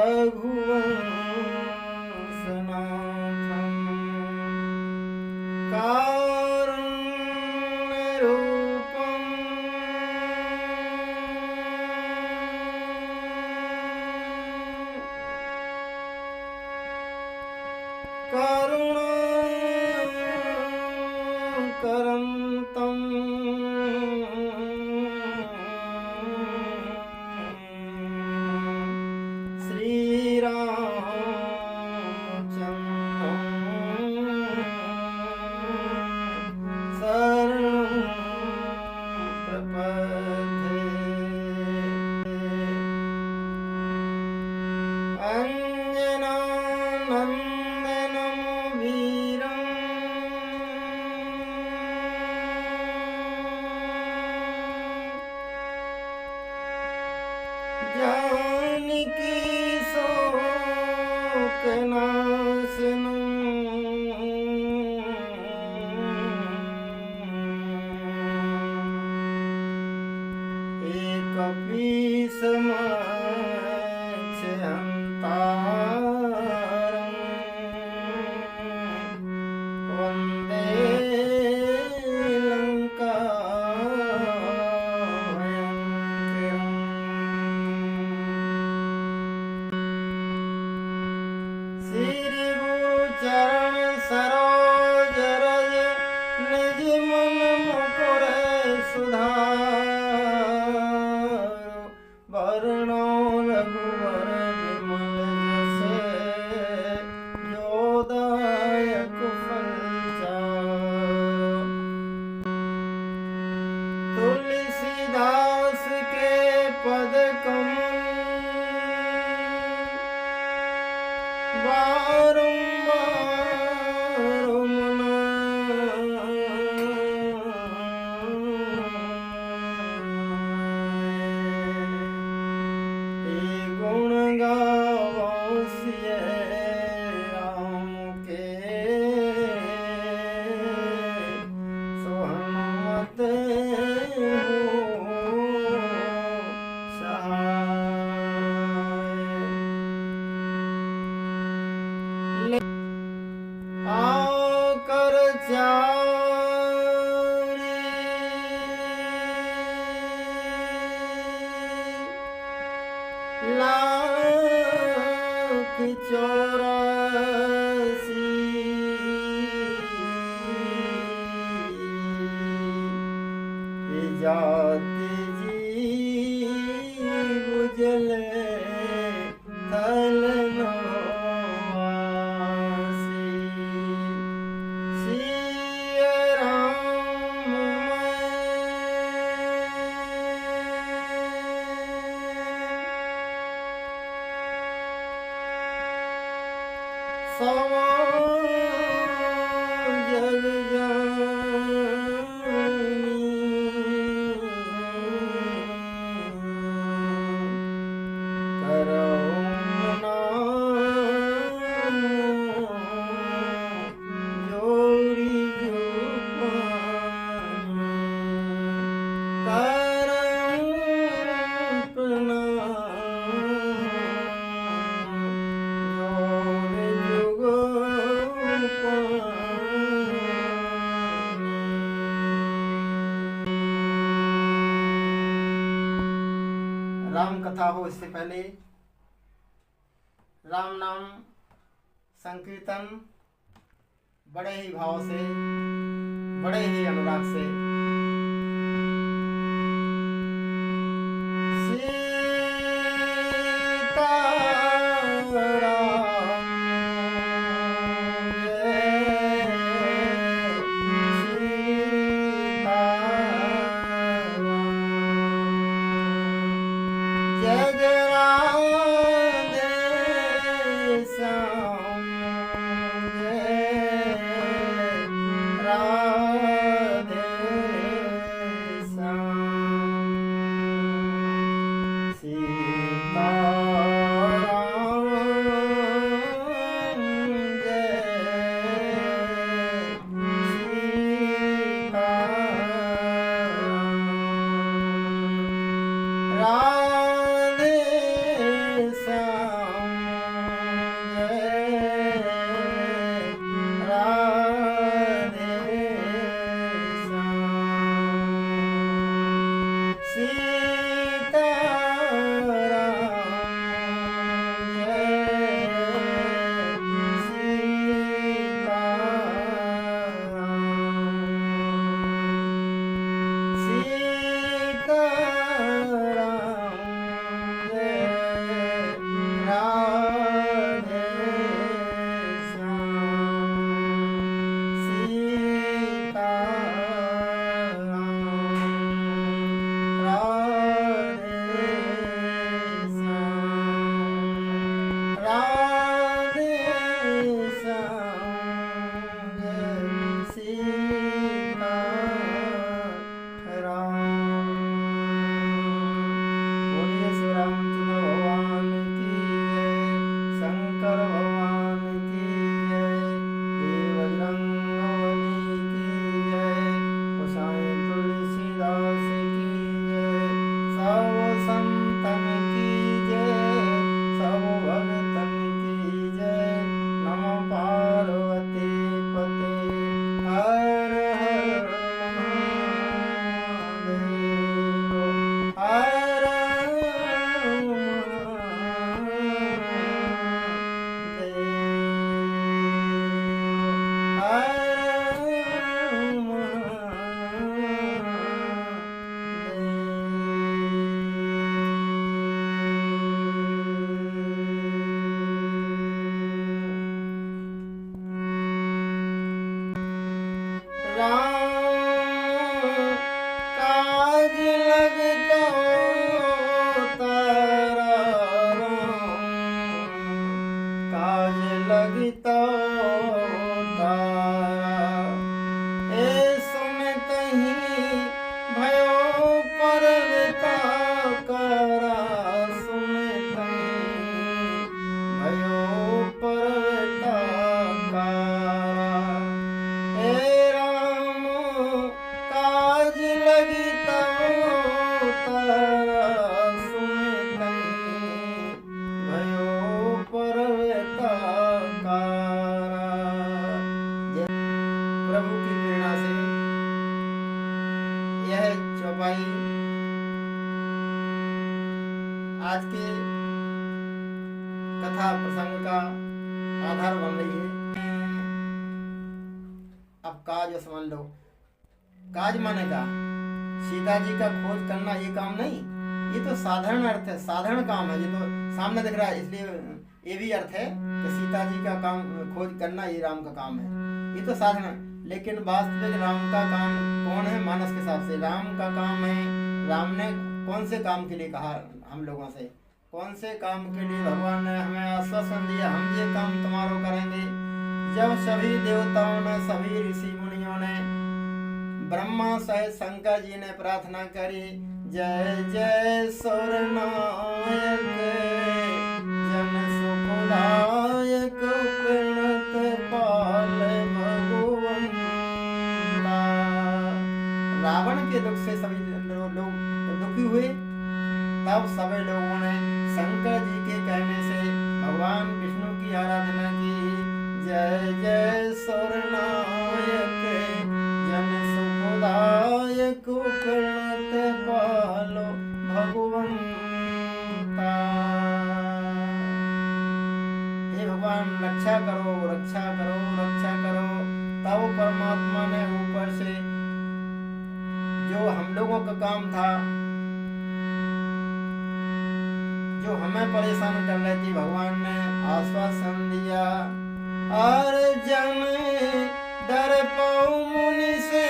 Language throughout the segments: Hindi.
रघुवंशनाथं कारुण्यरूपं करुणाकरन्तं जानकी शोकनाशनं एकपीशमक्षहन्तारं वन्दे श्री गुरु चरण सरोज रज निज मन मुकुर सुधारो वरणो रघुवर विमल जस जोदायक फलचारो तुलसीदास के पद कमल बारंबार मनाए गुण गावो सिय राम के सो हनुमत हो सहाय। आकर चारी लाख 84 जाति जीव जले थल जग राम कथा हो इससे पहले राम नाम संकीर्तन बड़े ही भाव से, बड़े ही अनुराग से राधे लगितो सुनतहि भयो पर्वताकारा सुनतहि भयो पर्वताकारा हे राम काज लगी तब तारा सुनतहि भयो पर्वताकारा। प्रभु की प्रेरणा से यह चौपाई आज के कथा प्रसंग का आधार बन रही है। अब काज समझ लो। काज माने का सीता जी का खोज करना ये काम नहीं, ये तो साधारण अर्थ है, साधारण काम है। ये तो सामने दिख रहा है, इसलिए ये भी अर्थ है कि सीता जी का काम खोज करना ये राम का काम है। ये तो साधारण, लेकिन वास्तविक राम का काम कौन है? मानस के हिसाब से राम का काम है। राम ने कौन से काम के लिए कहा हम लोगों से? कौन से काम के लिए भगवान ने हमें आश्वासन दिया, हम ये काम तुम्हारो करेंगे? जब सभी देवताओं ने, सभी ऋषि मुनियों ने, ब्रह्मा सहित शंकर जी ने प्रार्थना करी, जय जय सुरनायक जन सुखदायक प्रणत पाल भगवंता। रावण के दुख से सभी लोग दुखी हुए, तब सभी लोगों ने शंकर जी के कहने से भगवान विष्णु की आराधना की। जय जय सुरनायक जन सुखदायक प्रणत पालो भगवंता। हे भगवान रक्षा करो, रक्षा करो, रक्षा करो। तब परमात्मा ने ऊपर से जो हम लोगों का काम था, जो हमें परेशान कर रही थी, भगवान ने आश्वासन दिया। अर्जन डर पाऊ मुनि से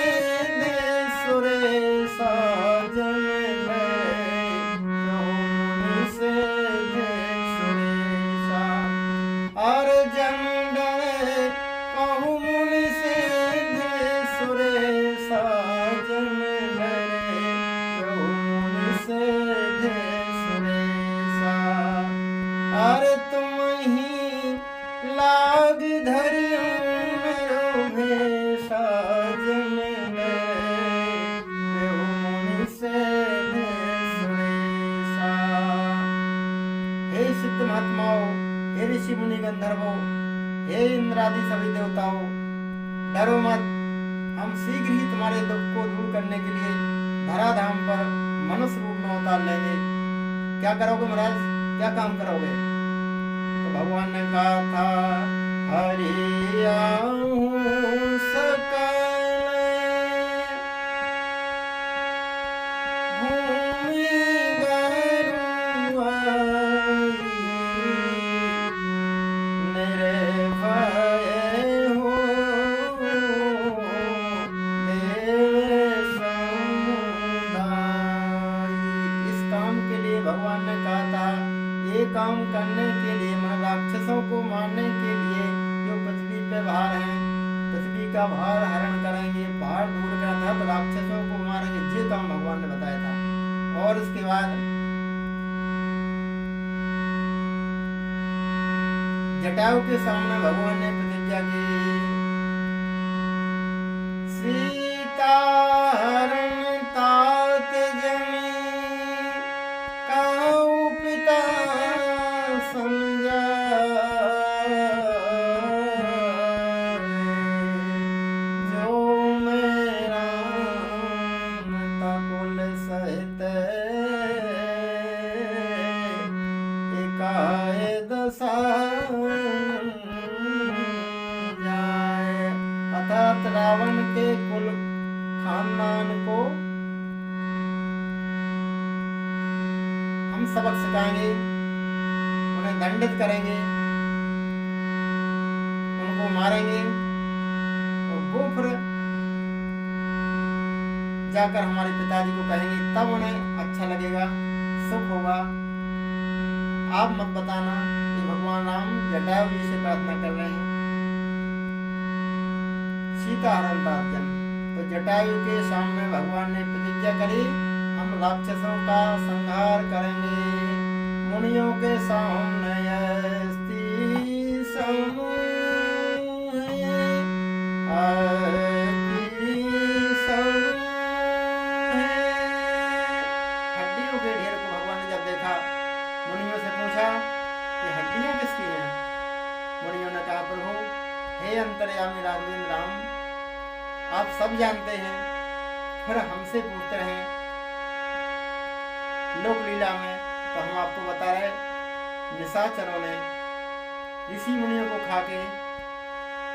दे सुरेशा जन मुनि से दे सुरेशा। अर्जन डर पाऊ मुनि से दे सुरेशा जन मुनि से दे सुरेशा। अरे तुम ही लाग धरियो मेरो भेषा जन मुनि से दे सुरेशा। हे सिद्ध महात्माओं, हे ऋषि मुनि गंधर्वों, हे इंद्रादि सभी देवताओं, डरो मत। हम शीघ्र ही तुम्हारे दुख को दूर करने के लिए धराधाम पर मनुष्य रूप में उतार लेंगे। क्या करोगे महाराज, क्या काम करोगे? तो भगवान ने कहा था, हरि आऊं सकल भूमि गरुआई, निर्भय हो देव समुदाय। इस काम के लिए भगवान ने कहा था, ये काम करने के लिए, मन राक्षसों को मारने के लिए जो पृथ्वी पे भार हैं, पृथ्वी का भार हरण करेंगे, भार दूर करना था तो राक्षसों को मारेंगे, ये काम भगवान ने बताया था। और उसके बाद जटायु के सामने भगवान ने प्रतिज्ञा की, सीता हरण तात जमी काऊ पिता जो मेरा कुल सहित एकाए दशा जाए। अर्थात रावण के कुल खानदान को हम सबक सिखाएंगे, उन्हें दंडित करेंगे, उनको मारेंगे और वो फिर जाकर हमारे पिताजी को कहेंगे, तब उन्हें अच्छा लगेगा, सुख होगा। आप मत बताना, ये भगवान भगवान राम जटायु जी से प्रार्थना कर रहे हैं सीता हरण तात्पर्य। तो जटायु के सामने भगवान ने प्रतिज्ञा करी, हम राक्षसों का संहार करेंगे। मुनियों के सामने अस्ति समूह हड्डियों के ढेर को भगवान ने जब देखा, मुनियों से पूछा कि हड्डियां किसकी हैं? मुनियों ने कहा, प्रभु हे अंतर्यामी राघवेंद्र राम, आप सब जानते हैं, फिर हमसे पूछते हैं लोक लीला में। तो हम आपको बता रहे, निशाचरों ने ऋषि मुनियों को खा के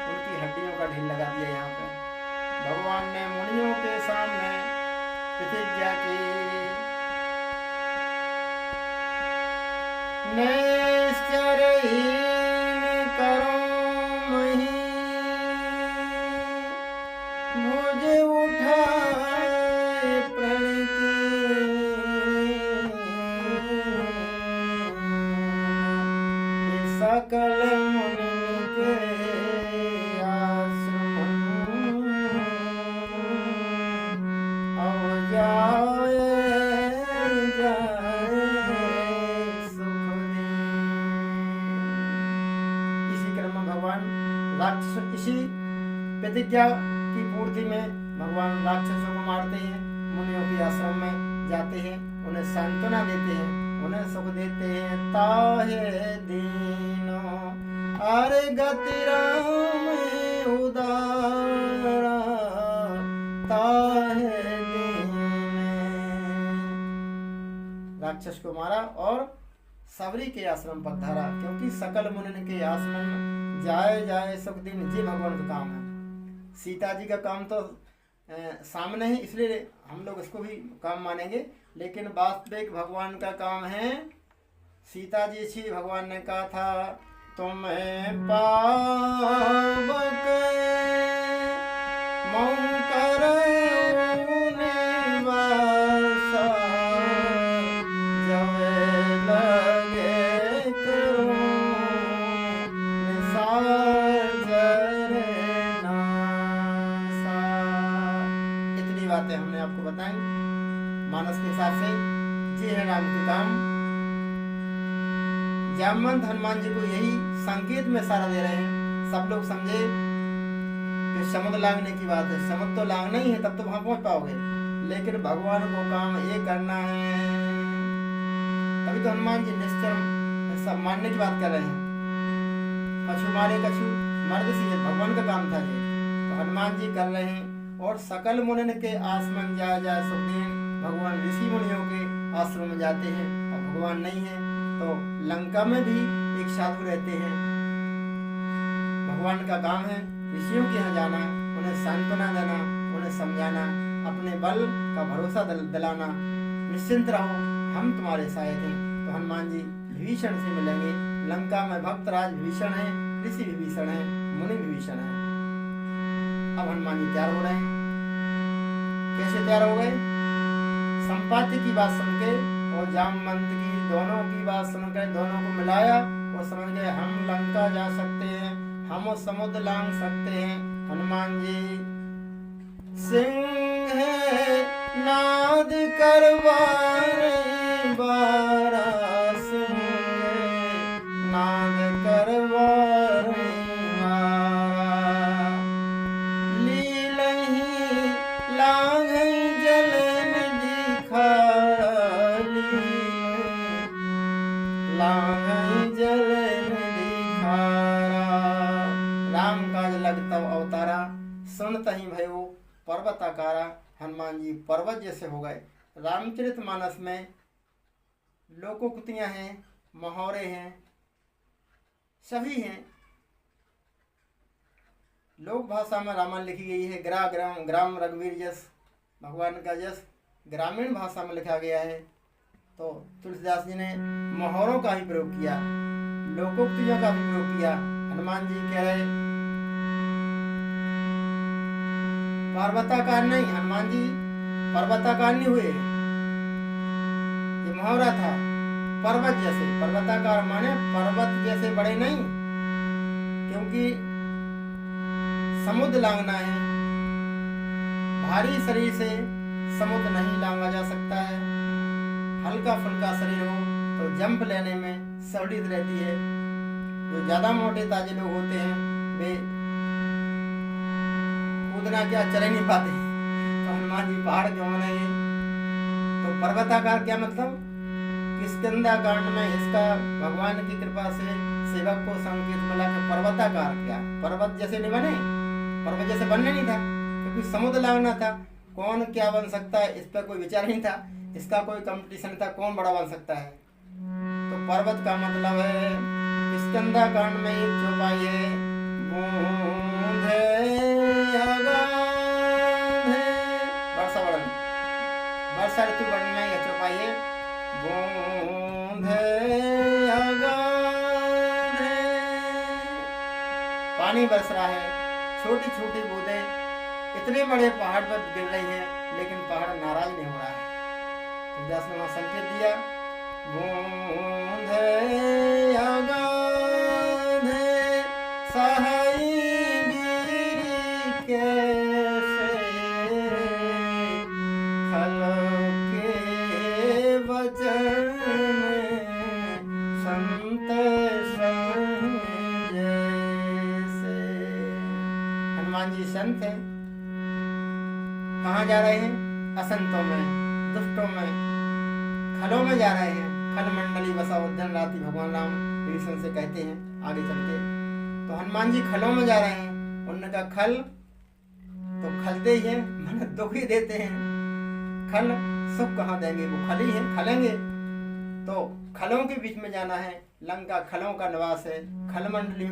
उनकी हड्डियों का ढेर लगा दिया। यहाँ पे भगवान ने मुनियों के सामने प्रतिज्ञा की, निश्चरहीन करो मही भुज उठाए प्रण की सकल मुनि के आश्रम अब जाए राक्षस। इसी प्रतिज्ञा की पूर्ति में भगवान राक्षसों को मारते हैं, मुनियों के आश्रम में जाते हैं, उन्हें सांत्वना देते हैं, उन्हें सुख देते हैं। ताहे दीनो अरे गति राम उदारा ताहे दीने। राक्षस को मारा और सबरी के आश्रम पर धारा, क्योंकि सकल मुनि के आश्रम जाए जाए सुख दिन, ये भगवान का काम है। सीता जी का काम तो सामने है, इसलिए हम लोग इसको भी काम मानेंगे, लेकिन वास्तविक भगवान का काम है। सीता जी से भगवान ने कहा था, तुम्हें पावक मऊ कर बातें हमने आपको बताई मानस के हिसाब से। ये है राम के काम। जामवंत हनुमान जी को यही संकेत में सारा दे रहे हैं। सब लोग समझे कि समुद्र लांघने की बात है, समुद्र तो लांघना ही है, तब तो वहां पहुंच पाओगे, लेकिन भगवान को काम ये करना है। तभी तो हनुमान जी निश्चर सब मानने की बात कर रहे हैं। कछु मारे कछु मर्द से भगवान का काम था ये, तो हनुमान जी कर रहे हैं। और सकल मुनि के आश्रम जाए जाए सुख दिन, भगवान ऋषि मुनियों के आश्रम में जाते हैं। अब भगवान नहीं है तो लंका में भी एक साधु रहते हैं। भगवान का काम है ऋषियों के यहाँ जाना, उन्हें सांत्वना देना, उन्हें समझाना, अपने बल का भरोसा दिलाना, निश्चिंत रहो हम तुम्हारे सहायक हैं। तो हनुमान जी विभीषण से मिलेंगे। लंका में भक्त राज विभीषण है, ऋषि विभीषण है, मुनि विभीषण है। अब हनुमान जी तैयार हो रहे हैं। कैसे तैयार हो गए? संपाति की बात सुन के और जामवंत की, दोनों की बात सुनकर दोनों को मिलाया और समझ गए हम लंका जा सकते हैं, हम समुद्र लांघ सकते हैं। हनुमान जी सिंह नाद करवारे बारा, सिंह नाद करवारे अवतारा सुनत ही भयो पर्वत आकारा। हनुमान जी पर्वत जैसे हो गए। रामचरितमानस में लोकोक्तियां हैं, मुहावरे हैं, सभी हैं। लोक भाषा में रामायण लिखी गई है। ग्राम रघुवीर जस, भगवान का जस ग्रामीण भाषा में लिखा गया है। तो तुलसीदास जी ने मुहावरों का ही प्रयोग किया, लोकोक्तियों का भी प्रयोग किया। हनुमान जी कह रहे पर्वताकार नहीं, हनुमान जी पर्वताकार नहीं हुए, ये मुहावरा था। पर्वत जैसे, पर्वताकार माने पर्वत जैसे बड़े नहीं, क्योंकि समुद्र लांघना है, भारी शरीर से समुद्र नहीं लांघा जा सकता है। हल्का फुल्का शरीर हो तो जंप लेने में सहूलियत रहती है। जो ज्यादा मोटे ताजे लोग होते हैं वे कूदना क्या चले नहीं पाते, तो हनुमान जी पहाड़ क्यों बनेंगे। तो पर्वताकार क्या मतलब, किष्किंधा में इसका भगवान की कृपा से सेवक को संकेत मिला कि पर्वताकार क्या, पर्वत जैसे नहीं बने, पर्वत जैसे बनने नहीं था, क्योंकि समुद्र लांघना था। कौन क्या बन सकता है इस पर कोई विचार नहीं था, इसका कोई कंपटीशन था कौन बड़ा बन सकता है। तो पर्वत का मतलब है, किष्किंधा कांड में एक चौपाई है, बूंदे वर्षा वर्णन, वर्षा ऋतु वर्णन में यह चौपाई है, बूंदे पानी बरस रहा है, छोटी छोटी बूंदें इतने बड़े पहाड़ पर गिर रही हैं, लेकिन पहाड़ नाराज नहीं हो रहा है। तुलसीदास ने वहां संकेत दिया, बूंदे हनुमान जी संत है, कहाँ जा रहे हैं, असंतों में, दुष्टों में, खलों में जा रहे हैं। खल मंडली बसा उद्यान राति, भगवान राम विभीषण से कहते हैं आगे चल के। तो हनुमान जी खलों में जा रहे हैं, उन्होंने कहा खल तो खलते ही है, मन दुख ही देते हैं, खल सुख कहाँ देंगे, वो खल ही है, खलेंगे। तो खलों के बीच में जाना है, लंका खलों का निवास है, खल मंडली है,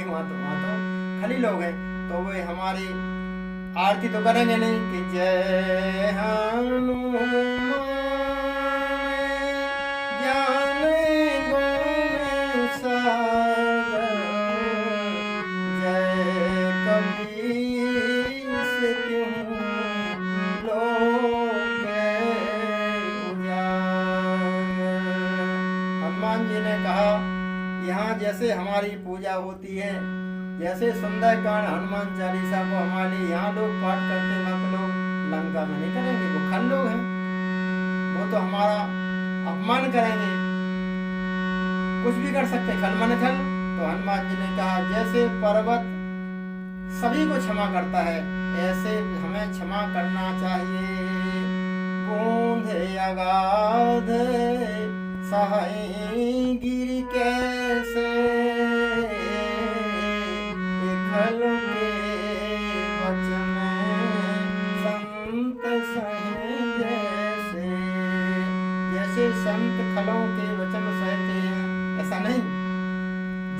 वहाँ तो खली लोग हैं। तो वे हमारी आरती तो करेंगे नहीं कि जय हनुमान ज्ञान गुण सागर, जय कपीस तिहुँ लोक उजागर। हनुमान जी ने कहा, यहाँ जैसे हमारी पूजा होती है, जैसे सुंदरकांड हनुमान चालीसा को हमारे यहाँ लोग पाठ करते वक्त लोग लंका में नहीं करेंगे, वो खल लोग हैं, वो तो हमारा अपमान करेंगे, कुछ भी कर सकते, खल मन खल। तो हनुमान जी ने कहा, जैसे पर्वत सभी को क्षमा करता है, ऐसे हमें क्षमा करना चाहिए। बूंदे अगाध सहाय गिरि कैसे, खल के वचन संत सहे जैसे। जैसे संत खलों के वचन सहते हैं, ऐसा नहीं,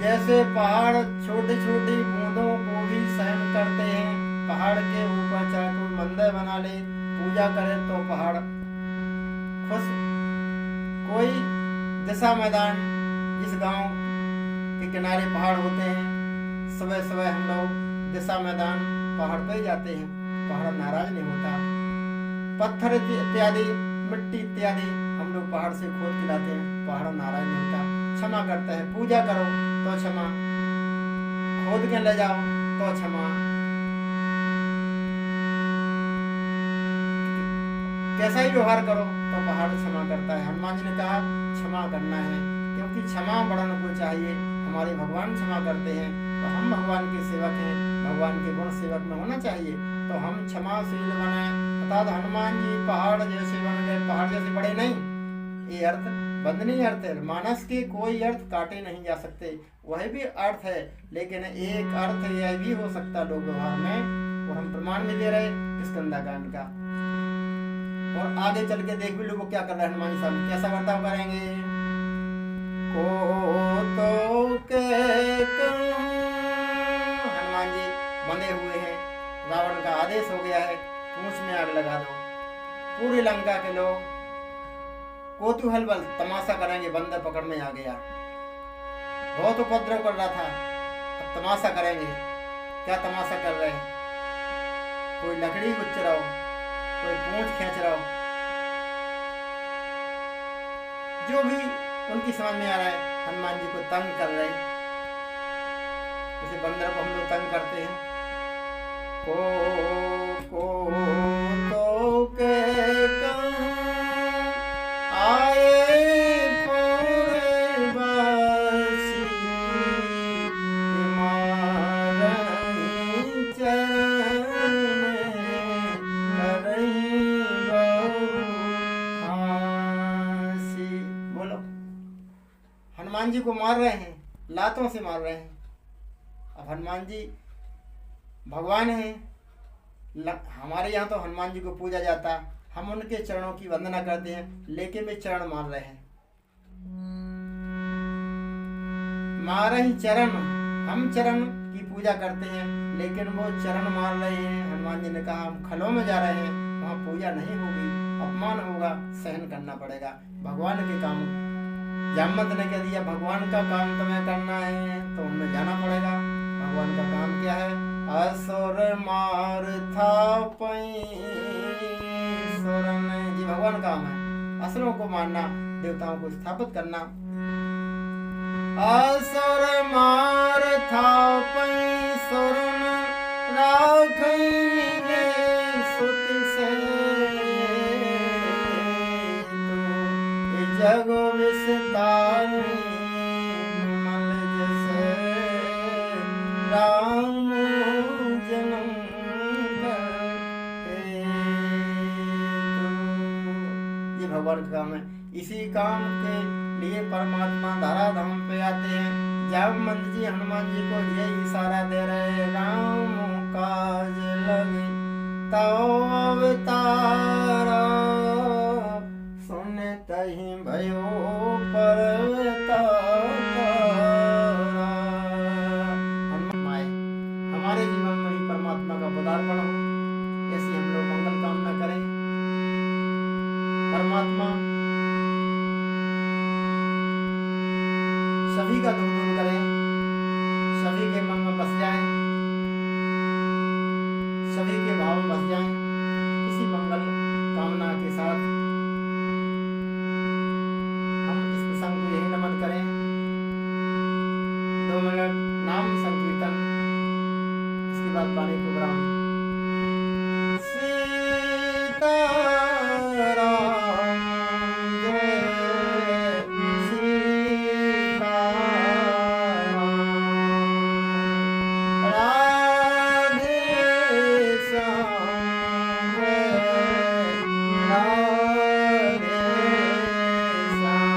जैसे पहाड़ छोटी छोटी बूंदों को भी सहन करते हैं। पहाड़ के ऊपर चाहे कोई मंदिर बना ले, पूजा करे तो पहाड़ खुश। कोई दिशा मैदान, जिस गांव के किनारे पहाड़ होते हैं, सुबह सुबह हम लोग दिशा मैदान पहाड़ पे जाते हैं, पहाड़ नाराज नहीं होता। पत्थर इत्यादि, मिट्टी इत्यादि हम लोग पहाड़ से खोद के लाते हैं, पहाड़ नाराज नहीं होता, क्षमा करता है। पूजा करो तो क्षमा, खोद के ले जाओ तो क्षमा, कैसा ही व्यवहार करो तो पहाड़ क्षमा करता है। हनुमान जी ने कहा क्षमा करना है, क्योंकि क्षमा बढ़ाने को चाहिए। हमारे भगवान क्षमा करते हैं, तो हम भगवान के सेवक हैं, भगवान के गुण सेवक में होना चाहिए, तो हम क्षमाशील बने। अर्थात हनुमान जी पहाड़ जैसे बन गए, पहाड़ जैसे बड़े नहीं, ये अर्थ बंधनीय अर्थ है। मानस के कोई अर्थ काटे नहीं जा सकते, वह भी अर्थ है, लेकिन एक अर्थ यह भी हो सकता लोक व्यवहार में, और हम प्रमाण भी दे रहे किष्किंधा कांड का। और आगे चल के देख भी लो वो क्या कर रहे हैं, हनुमान जी साहब कैसा बर्ताव करेंगे। हनुमान जी बंधे हुए हैं, रावण का आदेश हो गया है, पूंछ में आग लगा दो। पूरी लंका के लोग कौतूहल बल तमाशा करेंगे, बंदर पकड़ में आ गया, बहुत उपद्रव कर रहा था, अब तमाशा करेंगे। क्या तमाशा कर रहे हैं, कोई लकड़ी गुच्च रहा हो, कोई पूंछ खींच रहा हो, जो भी उनकी समझ में आ रहा है हनुमान जी को तंग कर रहे हैं। जैसे बंदर को हम लोग तंग करते हैं, को तो के आए हनुमान जी को मार रहे हैं, लातों से मार रहे हैं। अब हनुमान जी भगवान हैं, हमारे यहाँ तो हनुमान जी को पूजा जाता, हम उनके चरणों की वंदना करते हैं, लेकिन वे चरण मार रहे हैं, मार ही चरण। हम चरण की पूजा करते हैं, लेकिन वो चरण मार रहे हैं। हनुमान जी ने कहा हम खलों में जा रहे हैं, वहाँ पूजा नहीं होगी, अपमान होगा, सहन करना पड़ेगा। भगवान के काम, जामवंत ने कह दिया भगवान का काम तुम्हें करना है तो उनमें जाना पड़ेगा। भगवान का काम क्या है? असुर मार था सुरन जी, भगवान का काम है असुरों को मारना, देवताओं को स्थापित करना। असुर मार था सुरन राखई मिले सुति से, जगो विस्तार मल जैसे राम जन्म करे। ये भगवान का काम है। इसी काम के लिए परमात्मा धारा धाम पे आते हैं। जामवंत जी हनुमान जी को ये इशारा दे रहे, राम काज लगे तो अवतारा, तही भयो परवता हमारे जीवन में ही परमात्मा का पदार्पण हो, ऐसी हम लोग मंगल कामना करें। परमात्मा सभी का दुख दूर करें, सभी के मन में बस जाए, सभी के भाव में बस जाए। इसी मंगल कामना के साथ नमन करें। 2 मिनट नाम संकीर्तन, इसके बाद पानी को ग्राम। सीताराम जय सीताराम, राधे श्याम जय राधे श्याम,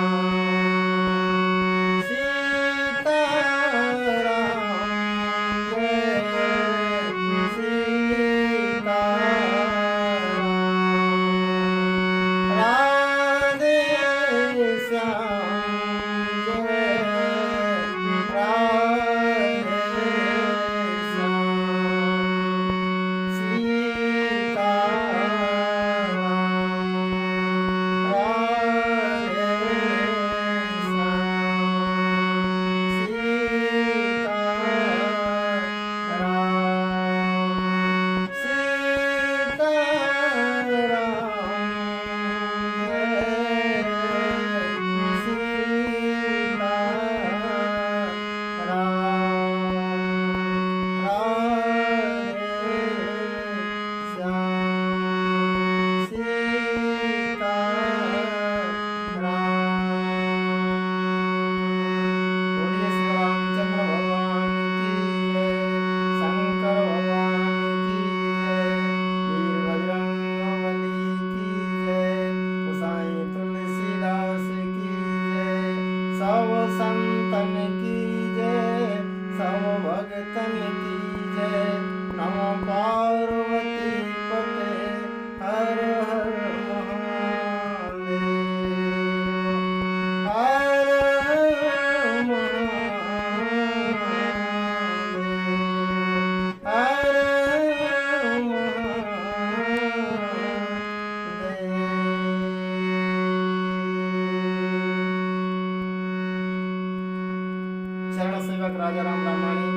राजा राम रामाणी,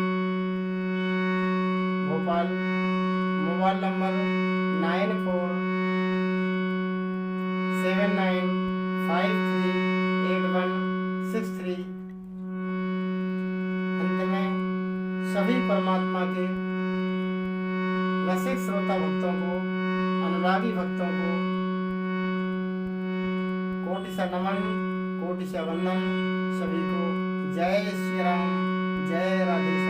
भोपाल, मोबाइल नंबर 94795383 6:3। अंत में सभी परमात्मा के रसिक श्रोता भक्तों को, अनुरागी भक्तों को कोटि सा नमन, कोटि सा वंदन। सभी को जय श्री राम, जय राधे।